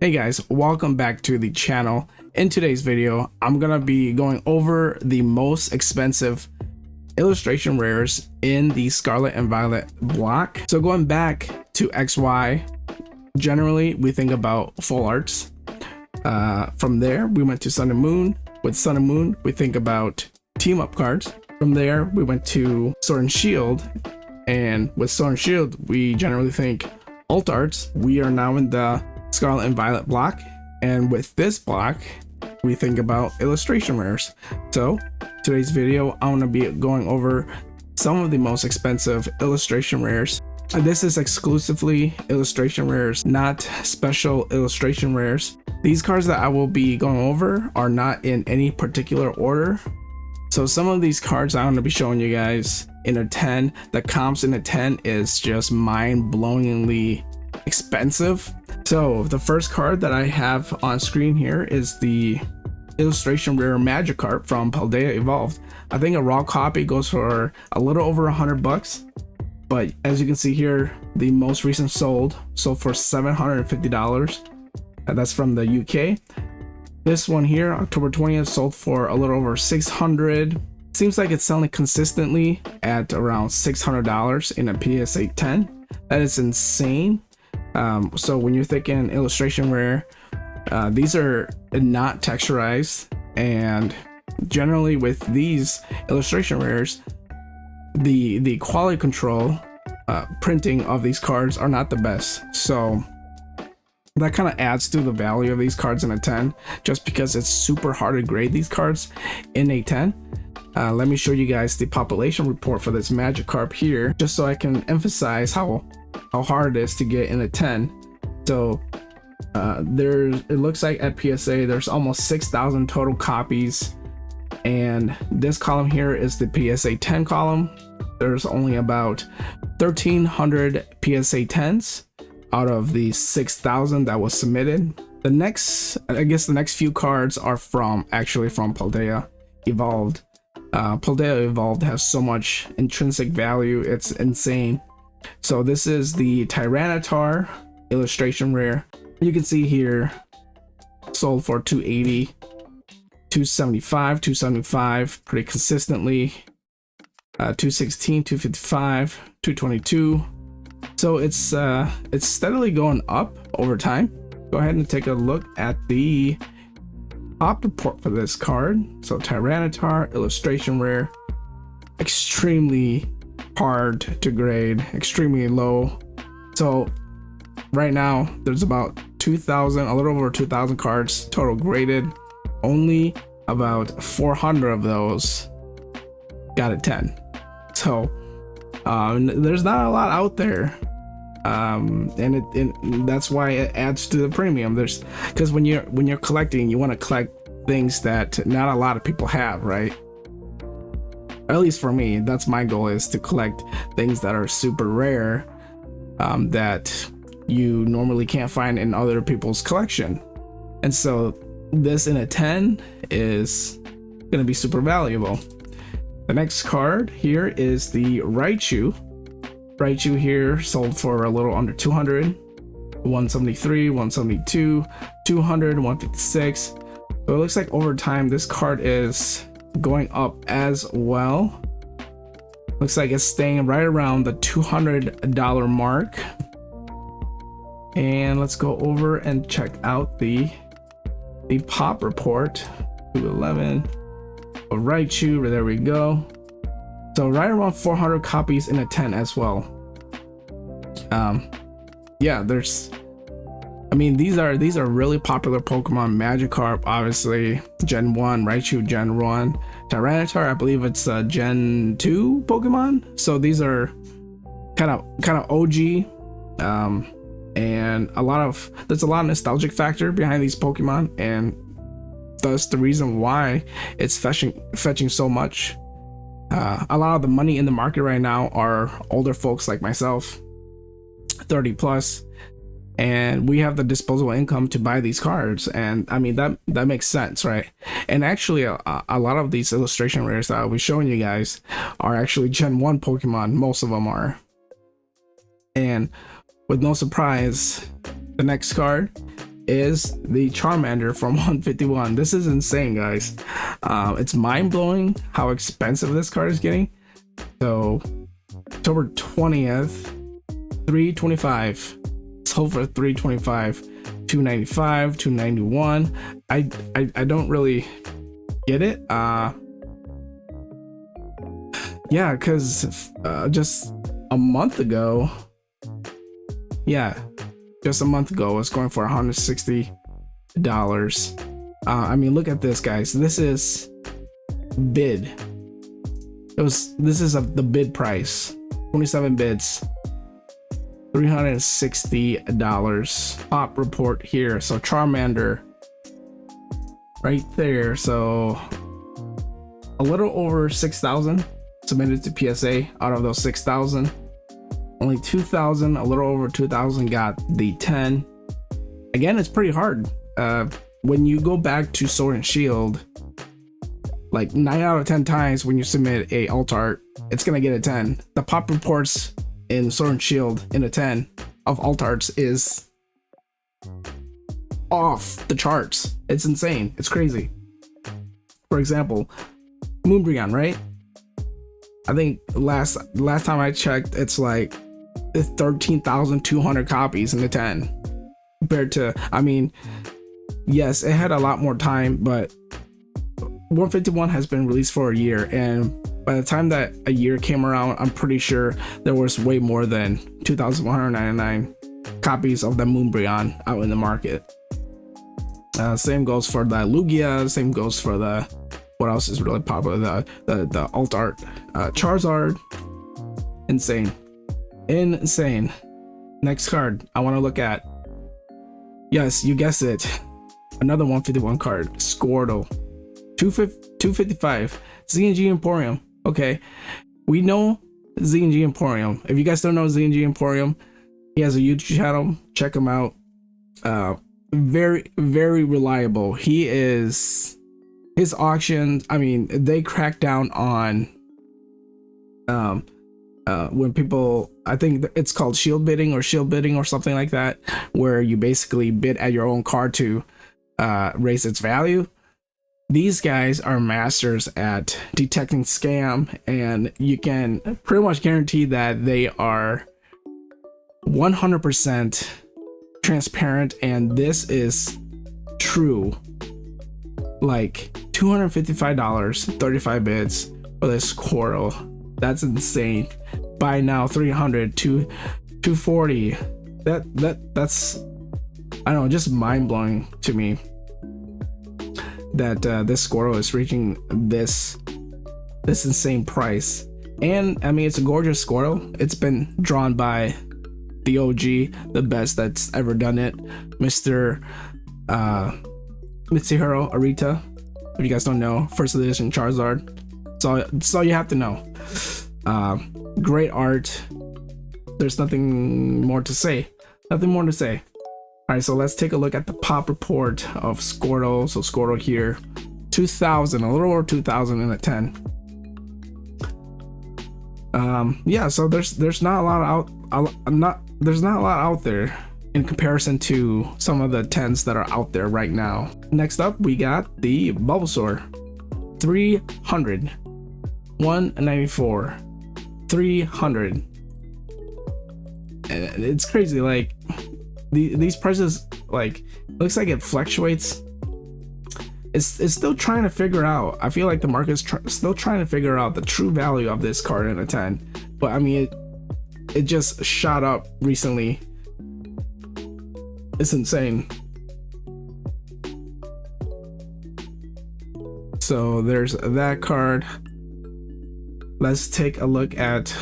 Hey guys, welcome back to the channel. In today's video, I'm gonna be going over the most expensive illustration rares in the Scarlet and Violet block. So going back to XY, generally we think about full arts. From there, we went to Sun and Moon. With Sun and Moon, we think about team up cards. From there, we went to Sword and Shield. And with Sword and Shield, we generally think alt arts. We are now in the Scarlet and Violet block, and with this block we think about illustration rares. So today's video, I'm going to be going over some of the most expensive illustration rares. And this is exclusively illustration rares, not special illustration rares. These cards that I will be going over are not in any particular order. So some of these cards I'm going to be showing you guys in a 10. The comps in a 10 is just mind-blowingly expensive. So the first card that I have on screen here is the illustration rare Magikarp from Paldea Evolved. I think a raw copy goes for a little over $100, but as you can see here, the most recent sold for $750. That's from the UK. This one here, October 20th, sold for a little over $600. Seems like it's selling consistently at around $600 in a PSA 10. That is insane. So when you're thinking illustration rare, these are not texturized, and generally with these illustration rares, the quality control printing of these cards are not the best. So that kind of adds to the value of these cards in a 10, just because it's super hard to grade these cards in a 10. Let me show you guys the population report for this Magikarp here, just so I can emphasize how hard it is to get in a 10. So it looks like at PSA there's almost 6,000 total copies, and this column here is the PSA 10 column. There's only about 1,300 PSA 10s out of the 6,000 that was submitted. The next few cards are actually from Paldea Evolved. Paldea Evolved has so much intrinsic value, it's insane. So this is the Tyranitar illustration rare. You can see here, sold for $280, $275, $275 pretty consistently, $216, $255, $222. So it's steadily going up over time. Go ahead and take a look at the top report for this card. So Tyranitar illustration rare, extremely hard to grade, extremely low. So right now there's about 2,000, a little over 2,000 cards total graded. Only about 400 of those got a 10. So there's not a lot out there, and that's why it adds to the premium. Because when you're collecting, you want to collect things that not a lot of people have, right? At least for me, that's my goal, is to collect things that are super rare, that you normally can't find in other people's collection. And so this in a 10 is gonna be super valuable. The next card here is the Raichu. Raichu here sold for a little under 200, 173, 172, 200, 156. So it looks like over time this card is going up as well. Looks like it's staying right around the $200 mark. And let's go over and check out the pop report. 211 of Raichu, there we go. So right around 400 copies in a 10 as well. Yeah, these are really popular Pokemon. Magikarp, obviously, Gen 1, Raichu, Gen 1, Tyranitar, I believe it's Gen 2 Pokemon. So these are kind of OG, and there's a lot of nostalgic factor behind these Pokemon, and thus the reason why it's fetching so much. A lot of the money in the market right now are older folks like myself, 30 plus, and we have the disposable income to buy these cards. And I mean, that makes sense, right? And actually a lot of these illustration rares that I'll be showing you guys are actually Gen 1 Pokemon. Most of them are. And with no surprise, the next card is the Charmander from 151. This is insane, guys. It's mind-blowing how expensive this card is getting. So October 20th, 325. Sold for 325, 295, 291. I don't really get it. Yeah, because just a month ago, just a month ago, it was going for $160. I mean, look at this, guys. This is bid. This is the bid price. 27 bids. $360. Pop report here. So Charmander right there. So a little over 6,000 submitted to PSA. Out of those 6,000, only 2,000, a little over 2,000 got the 10. Again, it's pretty hard. When you go back to Sword and Shield, like 9 out of 10 times when you submit a alt art, it's gonna get a 10. The pop reports in Sword and Shield in a 10 of alt arts is off the charts. It's insane. It's crazy. For example, Moonbreon, right? I think last time I checked, it's like 13,200 copies in the 10 compared to, I mean, yes, it had a lot more time, but 151 has been released for a year, and by the time that a year came around, I'm pretty sure there was way more than 2,199 copies of the Moonbreon out in the market. Same goes for the Lugia. Same goes for the, what else is really popular? The alt art, Charizard. Insane. Next card I want to look at. Yes, you guessed it. Another 151 card, Squirtle. 255. Z&G Emporium. Okay, we know Z&G Emporium. If you guys don't know Z&G Emporium, he has a YouTube channel. Check him out. Very reliable. His auctions, I mean, they crack down on when people, I think it's called shield bidding or something like that, where you basically bid at your own card to raise its value. These guys are masters at detecting scam, and you can pretty much guarantee that they are 100% transparent, and this is true. Like $255, 35 bids for this Squirtle. That's insane. Buy now, 300 to 240. That's, I don't know, just mind-blowing to me that this Squirtle is reaching this insane price. And I mean, it's a gorgeous Squirtle. It's been drawn by the OG, the best that's ever done it, Mr. Mitsuhiro Arita. If you guys don't know, first edition Charizard. That's all you have to know. Great art. There's nothing more to say. All right, so let's take a look at the pop report of Squirtle. So Squirtle here, 2,000, a little over 2,000 in a 10. Yeah, so there's not a lot out there in comparison to some of the 10s that are out there right now. Next up, we got the Bulbasaur, 300, 194, 300. And it's crazy, like these prices, like, looks like it fluctuates. It's still trying to figure out. I feel like the market's still trying to figure out the true value of this card in a 10. But I mean, it just shot up recently. It's insane. So there's that card. Let's take a look at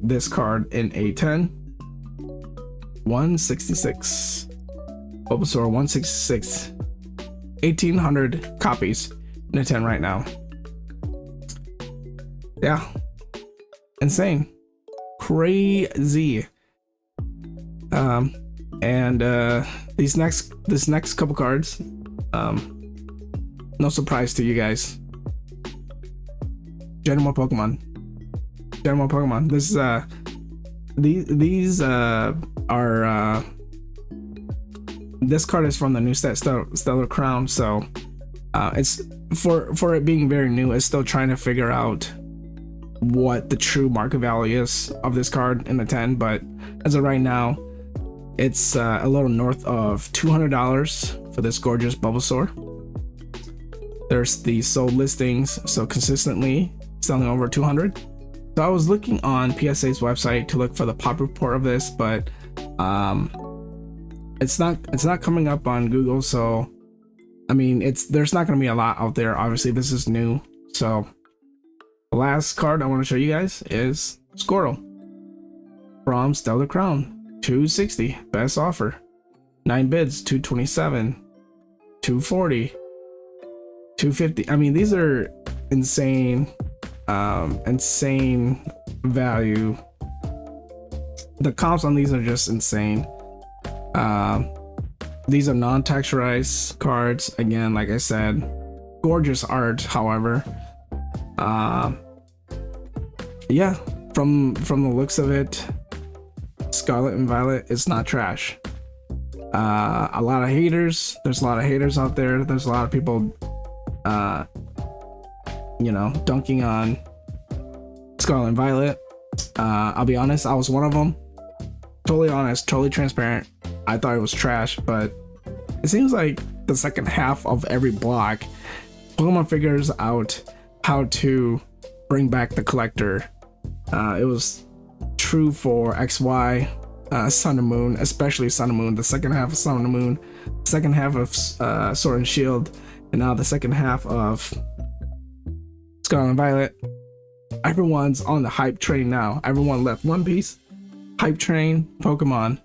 this card in a 10. 166. Bulbasaur 166. 1,800 copies in a 10 right now. Yeah, insane, crazy. And this next couple cards, no surprise to you guys. Gen 1 Pokemon. This these are This card is from the new set Stellar Crown, so it's for it being very new, it's still trying to figure out what the true market value is of this card in the 10. But as of right now, it's a little north of $200 for this gorgeous Bulbasaur. There's the sold listings, so consistently selling over 200. So I was looking on PSA's website to look for the pop report of this, but it's not coming up on Google. So I mean, there's not going to be a lot out there. Obviously, this is new. So the last card I want to show you guys is Squirtle from Stellar Crown. 260, best offer. 9 bids, 227, 240, 250. I mean, these are insane value. The comps on these are just insane. These are non-texturized cards. Again, like I said, gorgeous art. However, yeah, from the looks of it, Scarlet and Violet is not trash. A lot of haters. There's a lot of haters out there. There's a lot of people, dunking on Scarlet and Violet. I'll be honest, I was one of them. Totally honest, totally transparent. I thought it was trash, but it seems like the second half of every block, Pokemon figures out how to bring back the collector. It was true for XY, Sun and Moon, especially Sun and Moon, the second half of Sun and Moon, second half of Sword and Shield, and now the second half of Scarlet and Violet. Everyone's on the hype train now. Everyone left One Piece, hype train, Pokemon.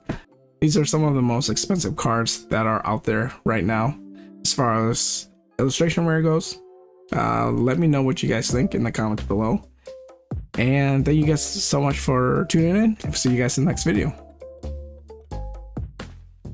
These are some of the most expensive cards that are out there right now as far as illustration rare goes. Let me know what you guys think in the comments below. And thank you guys so much for tuning in. I'll see you guys in the next video.